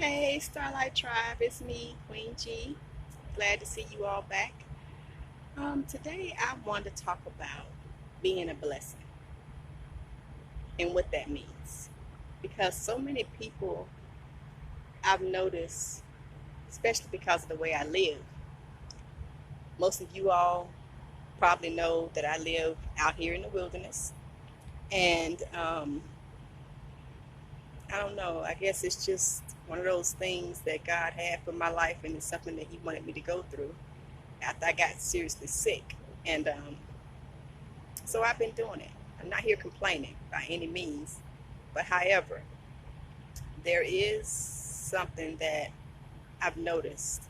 Hey, Starlight Tribe, it's me, Queen G. Glad to see you all back. Today I want to talk about being a blessing and what that means. Because so many people I've noticed, especially because of the way I live, most of you all probably know that I live out here in the wilderness. And I don't know, I guess it's just one of those things that God had for my life, and it's something that He wanted me to go through after I got seriously sick. And so I've been doing it. I'm not here complaining by any means. But however, there is something that I've noticed.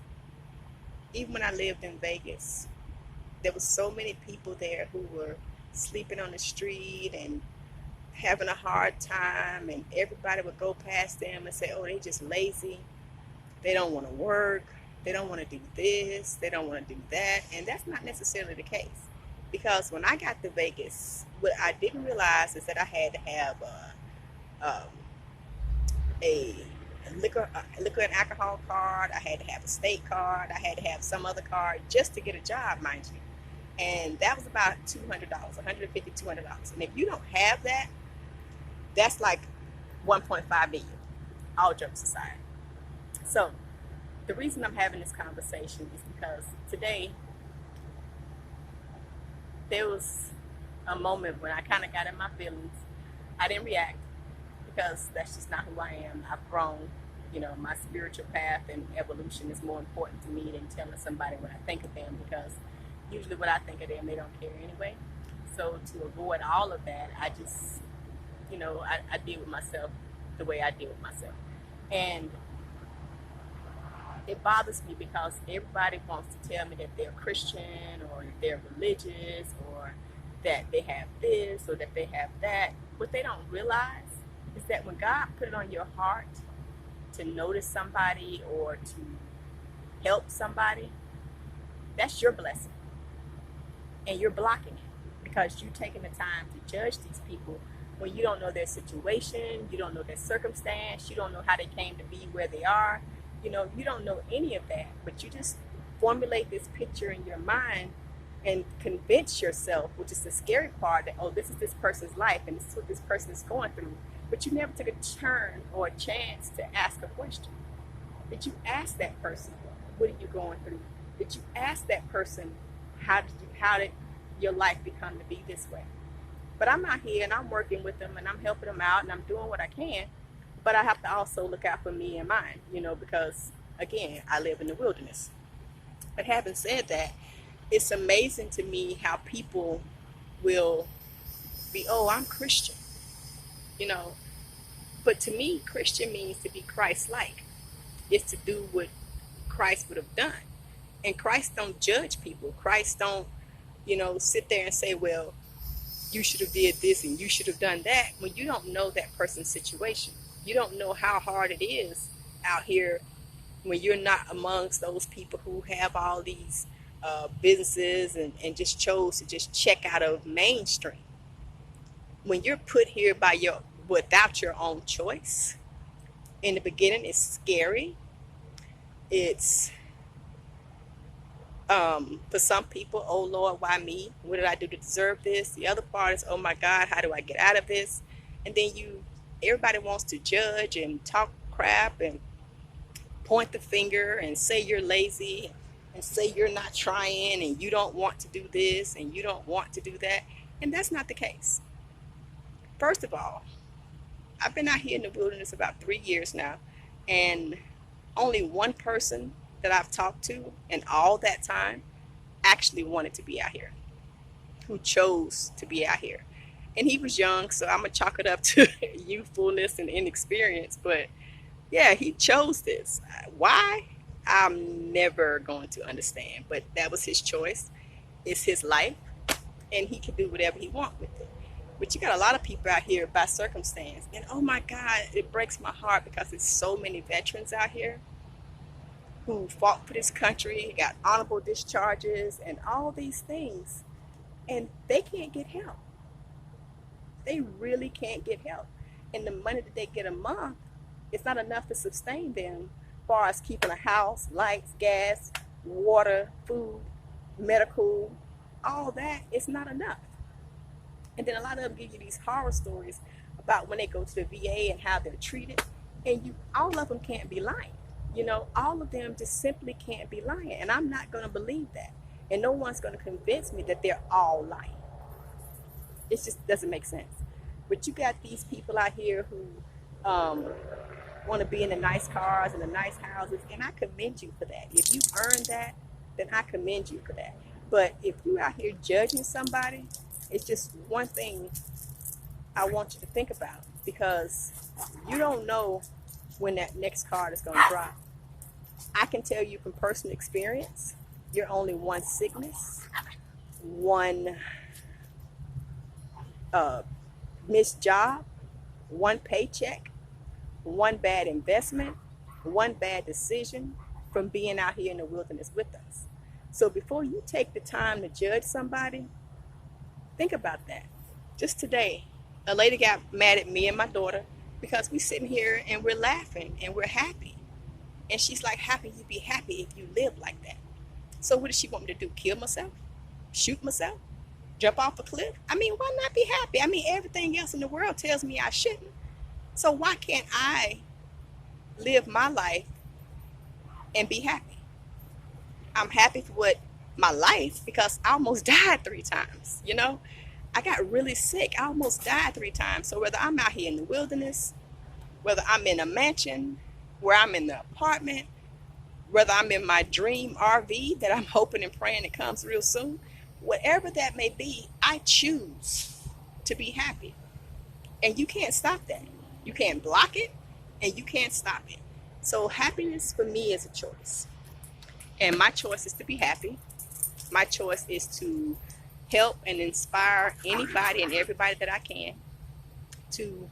Even when I lived in Vegas, there was so many people there who were sleeping on the street and having a hard time, and everybody would go past them and say, oh, they just lazy. They don't want to work. They don't want to do this. They don't want to do that. And that's not necessarily the case. Because when I got to Vegas, what I didn't realize is that I had to have a liquor and alcohol card. I had to have a state card. I had to have some other card just to get a job, mind you. And that was about $200, $150, $200. And if you don't have that, that's like 1.5 million, all jokes aside. So the reason I'm having this conversation is because today there was a moment when I kind of got in my feelings. I didn't react because that's just not who I am. I've grown. You know, my spiritual path and evolution is more important to me than telling somebody what I think of them, because usually what I think of them, they don't care anyway. So to avoid all of that, I just, I deal with myself the way I deal with myself. And it bothers me because everybody wants to tell me that they're Christian or that they're religious or that they have this or that they have that. What they don't realize is that when God put it on your heart to notice somebody or to help somebody, that's your blessing. And you're blocking it because you're taking the time to judge these people when you don't know their situation, you don't know their circumstance, you don't know how they came to be where they are. You don't know any of that, but you just formulate this picture in your mind and convince yourself, which is the scary part, that, oh, this is this person's life and this is what this person is going through. But you never took a turn or a chance to ask a question. Did you ask that person, what are you going through? Did you ask that person, how did your life become to be this way? But I'm out here and I'm working with them and I'm helping them out and I'm doing what I can. But I have to also look out for me and mine, because again, I live in the wilderness. But having said that, it's amazing to me how people will be, oh, I'm Christian, you know. But to me, Christian means to be Christ-like. It's to do what Christ would have done. And Christ don't judge people. Christ don't, sit there and say, well, you should have did this and you should have done that, when you don't know that person's situation. You don't know how hard it is out here when you're not amongst those people who have all these businesses and just chose to just check out of mainstream. When you're put here by without your own choice, in the beginning it's scary. It's for some people, oh Lord, why me? What did I do to deserve this? The other part is, oh my God, how do I get out of this? And then everybody wants to judge and talk crap and point the finger and say you're lazy and say you're not trying and you don't want to do this and you don't want to do that. And that's not the case. First of all, I've been out here in the wilderness about 3 years now, and only one person that I've talked to in all that time actually wanted to be out here, who chose to be out here. And he was young, so I'm going to chalk it up to youthfulness and inexperience. But yeah, he chose this. Why? I'm never going to understand. But that was his choice. It's his life, and he can do whatever he wants with it. But you got a lot of people out here by circumstance. And oh my God, it breaks my heart because there's so many veterans out here who fought for this country, got honorable discharges, and all these things. And they can't get help. They really can't get help. And the money that they get a month It's not enough to sustain them as far as keeping a house, lights, gas, water, food, medical, all that. It's not enough. And then a lot of them give you these horror stories about when they go to the VA and how they're treated. And all of them can't be lying. All of them just simply can't be lying. And I'm not going to believe that. And no one's going to convince me that they're all lying. It just doesn't make sense. But you got these people out here who want to be in the nice cars and the nice houses. And I commend you for that. If you earned that, then I commend you for that. But if you're out here judging somebody, it's just one thing I want you to think about, because you don't know when that next card is going to drop. I can tell you from personal experience, you're only one sickness, one missed job, one paycheck, one bad investment, one bad decision from being out here in the wilderness with us. So before you take the time to judge somebody, think about that. Just today, a lady got mad at me and my daughter because we're sitting here and we're laughing and we're happy. And she's like, how can you be happy if you live like that? So what does she want me to do? Kill myself? Shoot myself? Jump off a cliff? I mean, why not be happy? I mean, everything else in the world tells me I shouldn't. So why can't I live my life and be happy? I'm happy for my life because I almost died 3 times, I got really sick. I almost died 3 times. So whether I'm out here in the wilderness, whether I'm in a mansion, where I'm in the apartment, whether I'm in my dream RV that I'm hoping and praying it comes real soon, whatever that may be, I choose to be happy. And you can't stop that. You can't block it and you can't stop it. So happiness for me is a choice. And my choice is to be happy. My choice is to help and inspire anybody and everybody that I can to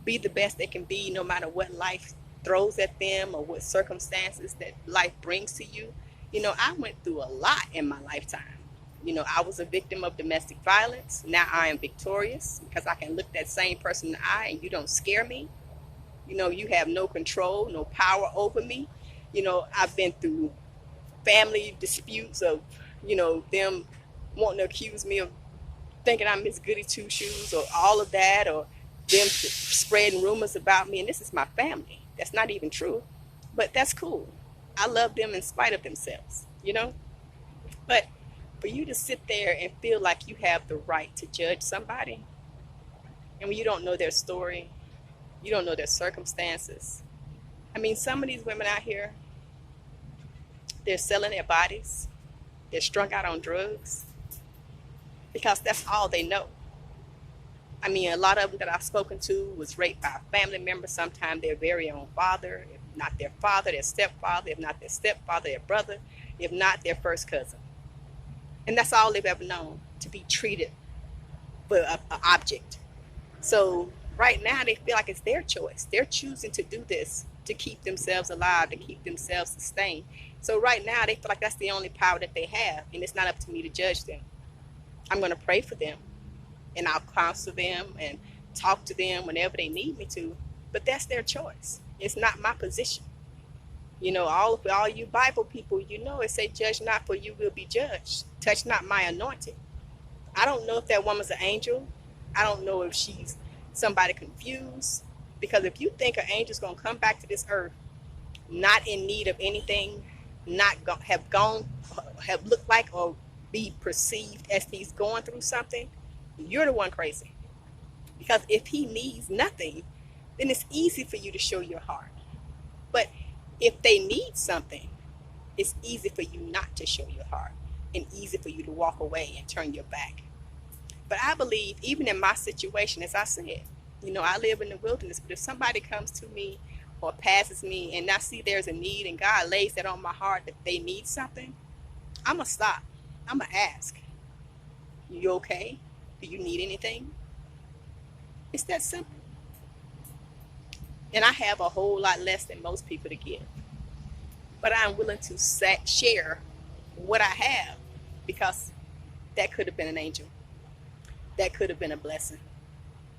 be the best they can be, no matter what life throws at them or what circumstances that life brings to you. I went through a lot in my lifetime. I was a victim of domestic violence. Now I am victorious because I can look that same person in the eye and you don't scare me. You have no control, no power over me. I've been through family disputes of, them wanting to accuse me of thinking I'm Miss Goody Two Shoes or all of that, or them spreading rumors about me. And this is my family. That's not even true, but that's cool. I love them in spite of themselves, But for you to sit there and feel like you have the right to judge somebody, and when you don't know their story, you don't know their circumstances. I mean, some of these women out here, they're selling their bodies. They're strung out on drugs because that's all they know. I mean, a lot of them that I've spoken to was raped by a family member, sometimes their very own father, if not their father, their stepfather, if not their stepfather, their brother, if not their first cousin. And that's all they've ever known, to be treated for an object. So right now they feel like it's their choice. They're choosing to do this to keep themselves alive, to keep themselves sustained. So right now they feel like that's the only power that they have, and it's not up to me to judge them. I'm going to pray for them, and I'll counsel them and talk to them whenever they need me to, but that's their choice. It's not my position. All you Bible people, it say, judge not, for you will be judged. Touch not my anointed. I don't know if that woman's an angel. I don't know if she's somebody confused, because if you think an angel's going to come back to this earth not in need of anything, not have looked like or be perceived as he's going through something, you're the one crazy. Because if he needs nothing, then it's easy for you to show your heart. But if they need something, it's easy for you not to show your heart and easy for you to walk away and turn your back. But I believe, even in my situation, as I said, I live in the wilderness, but if somebody comes to me or passes me and I see there's a need and God lays that on my heart that they need something, I'm going to stop. I'm going to ask, you okay? Do you need anything? It's that simple. And I have a whole lot less than most people to give. But I'm willing to share what I have, because that could have been an angel. That could have been a blessing.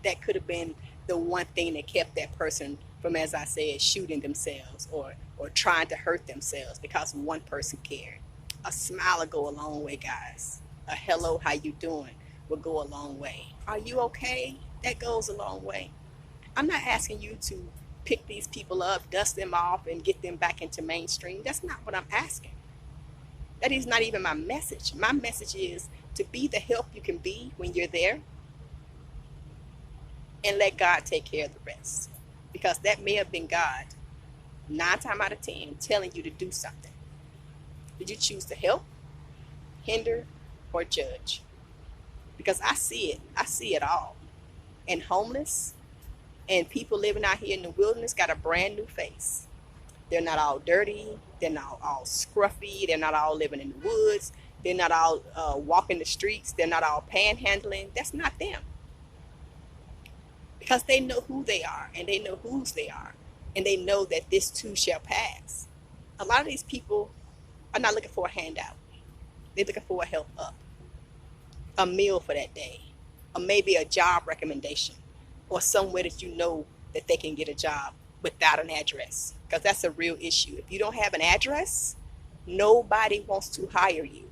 That could have been the one thing that kept that person from, as I said, shooting themselves or trying to hurt themselves because one person cared. A smile will go a long way, guys. A hello, how you doing, will go a long way. Are you okay? That goes a long way. I'm not asking you to pick these people up, dust them off, and get them back into mainstream. That's not what I'm asking. That is not even my message. My message is to be the help you can be when you're there and let God take care of the rest. Because that may have been God, 9 times out of 10, telling you to do something. Did you choose to help, hinder, or judge? Because I see it. I see it all. And homeless and people living out here in the wilderness got a brand new face. They're not all dirty. They're not all scruffy. They're not all living in the woods. They're not all walking the streets. They're not all panhandling. That's not them. Because they know who they are and they know whose they are. And they know that this too shall pass. A lot of these people are not looking for a handout. They're looking for a help up, a meal for that day, or maybe a job recommendation, or somewhere that you know that they can get a job without an address. Because that's a real issue. If you don't have an address, nobody wants to hire you.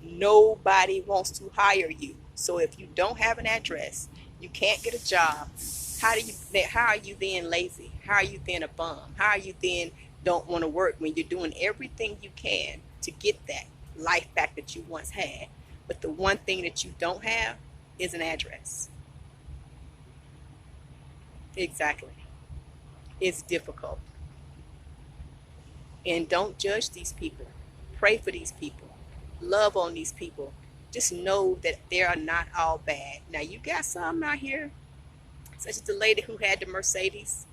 Nobody wants to hire you. So if you don't have an address, you can't get a job. How are you then lazy? How are you then a bum? How are you then don't want to work when you're doing everything you can to get that life back that you once had? But the one thing that you don't have is an address. Exactly. It's difficult. And don't judge these people. Pray for these people. Love on these people. Just know that they are not all bad. Now, you got some out here, such as the lady who had the Mercedes,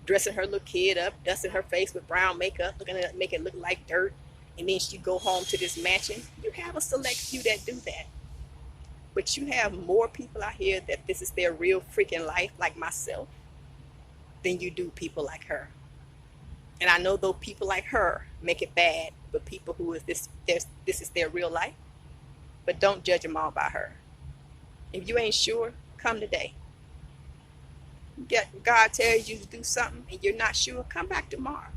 dressing her little kid up, dusting her face with brown makeup, looking at make it look like dirt, and then she go home to this mansion. You have a select few that do that. But you have more people out here that this is their real freaking life, like myself, than you do people like her. And I know though people like her make it bad, but people who is this is their real life. But don't judge them all by her. If you ain't sure, come today. God tells you to do something and you're not sure, come back tomorrow.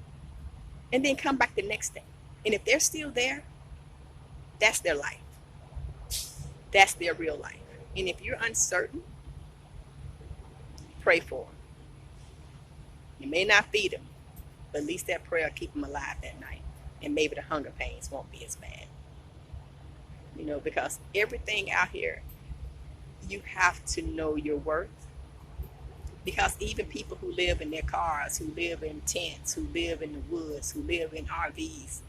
And then come back the next day. And if they're still there, that's their life. That's their real life. And if you're uncertain, pray for them. You may not feed them, but at least that prayer will keep them alive that night. And maybe the hunger pains won't be as bad. You know, because everything out here, you have to know your worth. Because even people who live in their cars, who live in tents, who live in the woods, who live in RVs,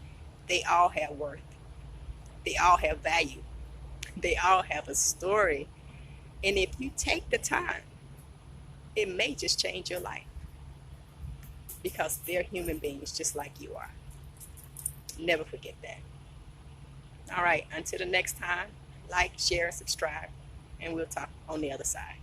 they all have worth. They all have value. They all have a story. And if you take the time, it may just change your life. Because they're human beings just like you are. Never forget that. All right, until the next time, like, share, subscribe, and we'll talk on the other side.